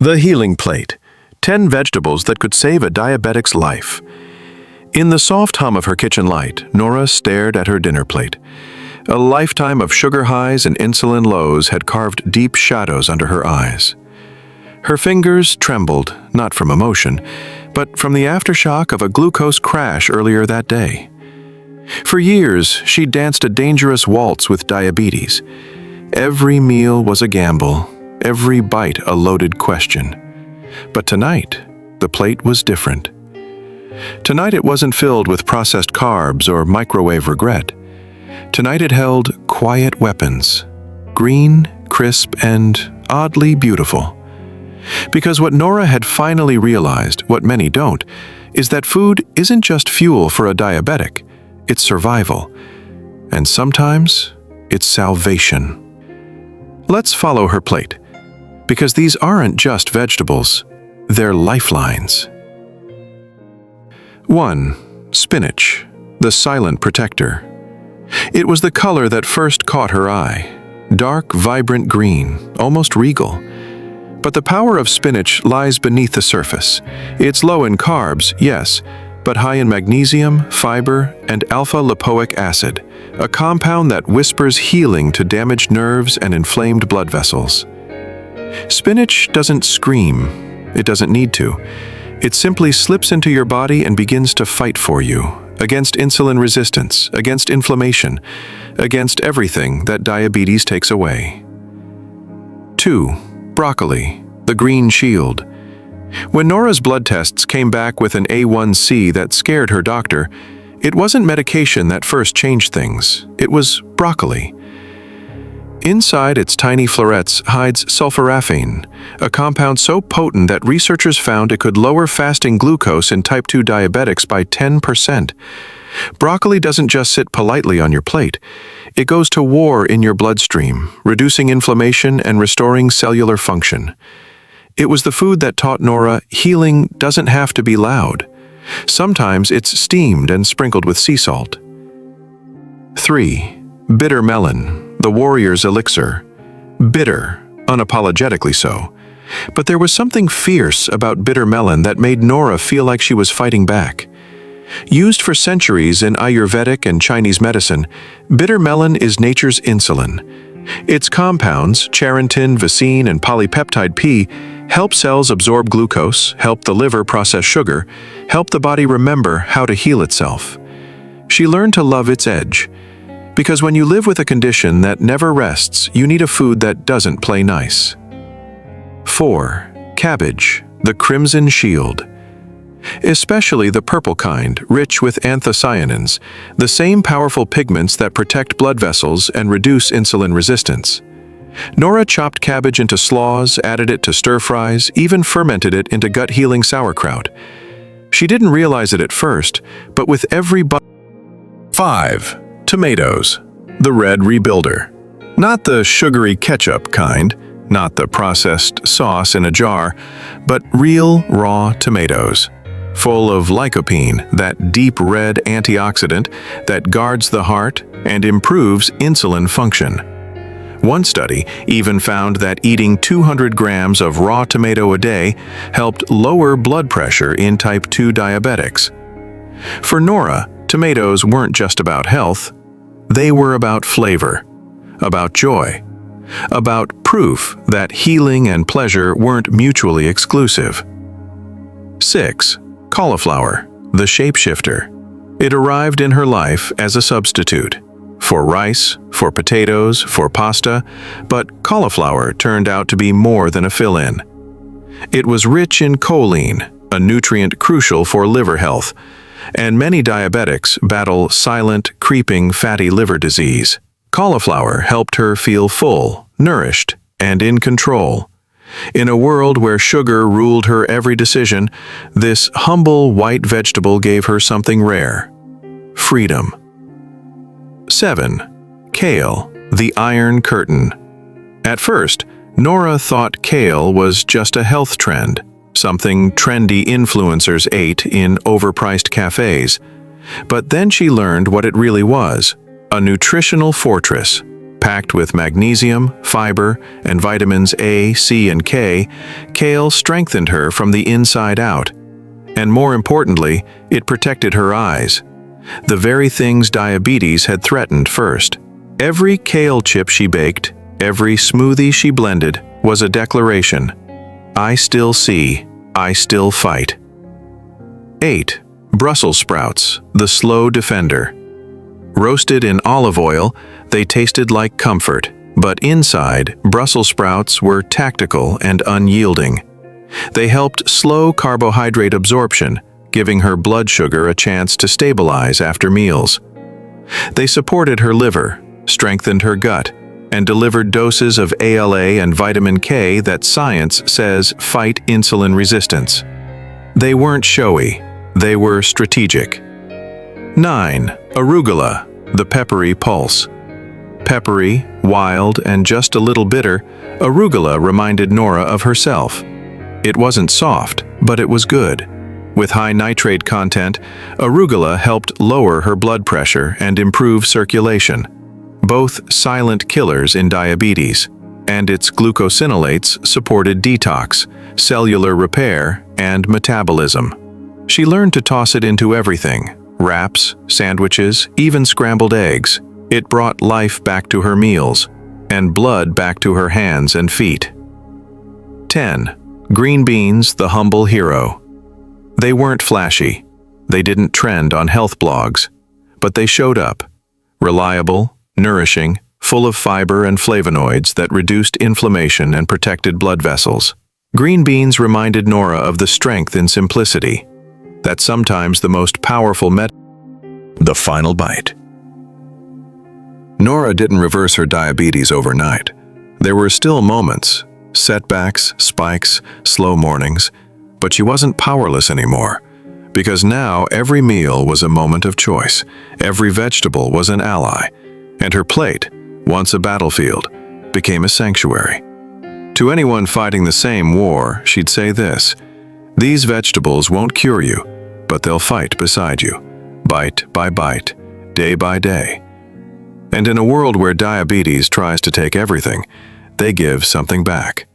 The Healing Plate, 10 vegetables that could save a diabetic's life. In the soft hum of her kitchen light, Nora stared at her dinner plate. A lifetime of sugar highs and insulin lows had carved deep shadows under her eyes. Her fingers trembled, not from emotion, but from the aftershock of a glucose crash earlier that day. For years, she danced a dangerous waltz with diabetes. Every meal was a gamble, every bite a loaded question. But tonight, the plate was different. Tonight it wasn't filled with processed carbs or microwave regret. Tonight it held quiet weapons, green, crisp, and oddly beautiful. Because what Nora had finally realized, what many don't, is that food isn't just fuel for a diabetic, it's survival. And sometimes, it's salvation. Let's follow her plate, because these aren't just vegetables, they're lifelines. 1. Spinach, the silent protector. It was the color that first caught her eye. Dark, vibrant green, almost regal. But the power of spinach lies beneath the surface. It's low in carbs, yes, but high in magnesium, fiber, and alpha-lipoic acid, a compound that whispers healing to damaged nerves and inflamed blood vessels. Spinach doesn't scream. It doesn't need to. It simply slips into your body and begins to fight for you, against insulin resistance, against inflammation, against everything that diabetes takes away. 2. Broccoli, the green shield. When Nora's blood tests came back with an A1C that scared her doctor, it wasn't medication that first changed things. It was broccoli. Inside its tiny florets hides sulforaphane, a compound so potent that researchers found it could lower fasting glucose in type 2 diabetics by 10%. Broccoli doesn't just sit politely on your plate. It goes to war in your bloodstream, reducing inflammation and restoring cellular function. It was the food that taught Nora healing doesn't have to be loud. Sometimes it's steamed and sprinkled with sea salt. 3. Bitter melon, the warrior's elixir. Bitter, unapologetically so. But there was something fierce about bitter melon that made Nora feel like she was fighting back. Used for centuries in Ayurvedic and Chinese medicine, bitter melon is nature's insulin. Its compounds, charantin, vicine, and polypeptide P, help cells absorb glucose, help the liver process sugar, help the body remember how to heal itself. She learned to love its edge. Because when you live with a condition that never rests, you need a food that doesn't play nice. 4. Cabbage, the crimson shield. Especially the purple kind, rich with anthocyanins, the same powerful pigments that protect blood vessels and reduce insulin resistance. Nora chopped cabbage into slaws, added it to stir-fries, even fermented it into gut-healing sauerkraut. She didn't realize it at first, but with every bite. 5. Tomatoes, the red rebuilder. Not the sugary ketchup kind, not the processed sauce in a jar, but real raw tomatoes. Full of lycopene, that deep red antioxidant that guards the heart and improves insulin function. One study even found that eating 200 grams of raw tomato a day helped lower blood pressure in type 2 diabetics. For Nora, tomatoes weren't just about health, they were about flavor, about joy, about proof that healing and pleasure weren't mutually exclusive. 6. Cauliflower, the shapeshifter. It arrived in her life as a substitute. For rice, for potatoes, for pasta, but cauliflower turned out to be more than a fill-in. It was rich in choline, a nutrient crucial for liver health, and many diabetics battle silent, creeping fatty liver disease. Cauliflower helped her feel full, nourished, and in control. In a world where sugar ruled her every decision, this humble white vegetable gave her something rare: freedom. 7. Kale, the iron curtain. At first, Nora thought kale was just a health trend, something trendy influencers ate in overpriced cafes. But then she learned what it really was: a nutritional fortress. Packed with magnesium, fiber, and vitamins A, C, and K, kale strengthened her from the inside out. And more importantly, it protected her eyes. The very things diabetes had threatened first. Every kale chip she baked, every smoothie she blended, was a declaration. I still see, I still fight. 8. Brussels sprouts, the slow defender. Roasted in olive oil, they tasted like comfort, but inside, Brussels sprouts were tactical and unyielding. They helped slow carbohydrate absorption, giving her blood sugar a chance to stabilize after meals. They supported her liver, strengthened her gut, and delivered doses of ALA and vitamin K that science says fight insulin resistance. They weren't showy, they were strategic. 9. Arugula, the peppery pulse. Peppery, wild, and just a little bitter, arugula reminded Nora of herself. It wasn't soft, but it was good. With high nitrate content, arugula helped lower her blood pressure and improve circulation. Both silent killers in diabetes, and its glucosinolates supported detox, cellular repair, and metabolism. She learned to toss it into everything: wraps, sandwiches, even scrambled eggs. It brought life back to her meals, and blood back to her hands and feet. 10. Green beans, the humble hero. They weren't flashy. They didn't trend on health blogs, but they showed up. Reliable, nourishing, full of fiber and flavonoids that reduced inflammation and protected blood vessels. Green beans reminded Nora of the strength in simplicity, that sometimes the most powerful The final bite. Nora didn't reverse her diabetes overnight. There were still moments, setbacks, spikes, slow mornings, but she wasn't powerless anymore, because now every meal was a moment of choice, every vegetable was an ally, and her plate, once a battlefield, became a sanctuary. To anyone fighting the same war, she'd say this: these vegetables won't cure you, but they'll fight beside you, bite by bite, day by day. And in a world where diabetes tries to take everything, they give something back.